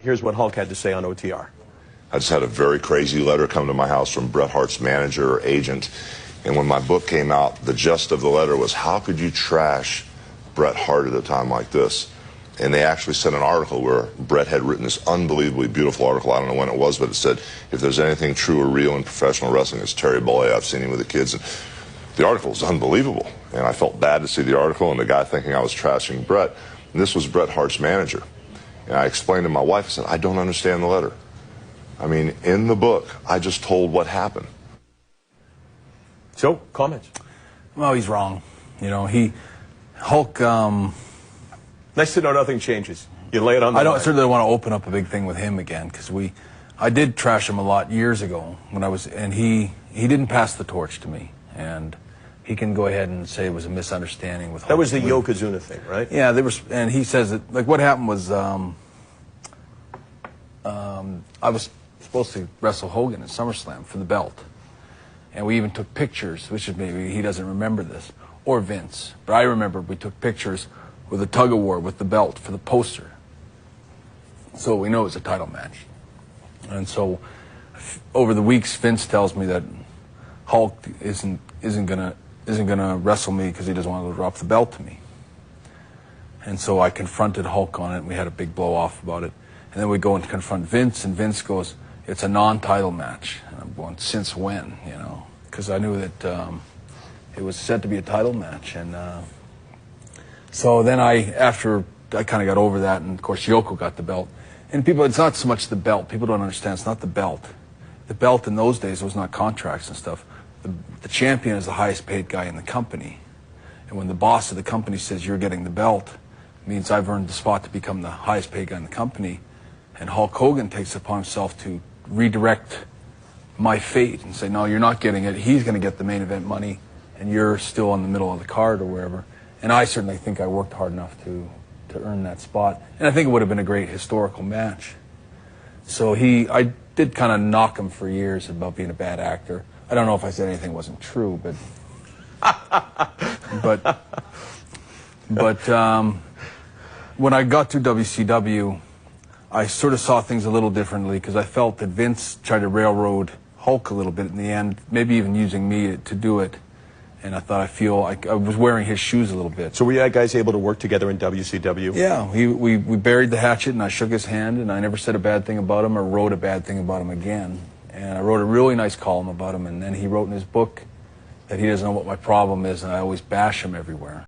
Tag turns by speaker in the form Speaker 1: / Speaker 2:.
Speaker 1: Here's what Hulk had to say on OTR.
Speaker 2: I just had a very crazy letter come to my house from Bret Hart's manager or agent. And when my book came out, the gist of the letter was, how could you trash Bret Hart at a time like this? And they actually sent an article where Bret had written this unbelievably beautiful article. I don't know when it was, but it said, if there's anything true or real in professional wrestling, it's Terry Bollea. I've seen him with the kids. And the article was unbelievable. And I felt bad to see the article and the guy thinking I was trashing Bret. And this was Bret Hart's manager. And I explained to my wife, I said, I don't understand the letter. I mean, in the book, I just told what happened.
Speaker 1: So, comments?
Speaker 3: Well, he's wrong. You know, Hulk,
Speaker 1: Nice to know nothing changes. You lay it on the line.
Speaker 3: certainly don't want to open up a big thing with him again, because I did trash him a lot years ago when and he didn't pass the torch to me, and he can go ahead and say it was a misunderstanding with Hulk.
Speaker 1: That was the Yokozuna thing, right?
Speaker 3: Yeah, and he says that, like, what happened was, I was supposed to wrestle Hogan at SummerSlam for the belt, and we even took pictures, which is maybe he doesn't remember this, or Vince, but I remember we took pictures with a tug-of-war with the belt for the poster, so we know it was a title match. And so over the weeks, Vince tells me that Hulk isn't gonna wrestle me because he doesn't want to drop the belt to me. And so I confronted Hulk on it, and we had a big blow-off about it. And then we go and confront Vince, and Vince goes, it's a non-title match. And I'm going, since when, you know? Because I knew that it was set to be a title match. And so then after I kind of got over that, and of course Yoko got the belt. And people, it's not so much the belt. People don't understand, it's not the belt. The belt in those days was not contracts and stuff. The champion is the highest paid guy in the company. And when the boss of the company says you're getting the belt, it means I've earned the spot to become the highest paid guy in the company. And Hulk Hogan takes it upon himself to redirect my fate and say, no, you're not getting it. He's going to get the main event money, and you're still in the middle of the card or wherever. And I certainly think I worked hard enough to earn that spot. And I think it would have been a great historical match. So I did kind of knock him for years about being a bad actor. I don't know if I said anything wasn't true, but when I got to WCW, I sort of saw things a little differently, because I felt that Vince tried to railroad Hulk a little bit in the end, maybe even using me to do it. And I thought, I was wearing his shoes a little bit.
Speaker 1: So were you guys able to work together in WCW?
Speaker 3: Yeah, we buried the hatchet, and I shook his hand, and I never said a bad thing about him or wrote a bad thing about him again. And I wrote a really nice column about him, and then he wrote in his book that he doesn't know what my problem is, and I always bash him everywhere.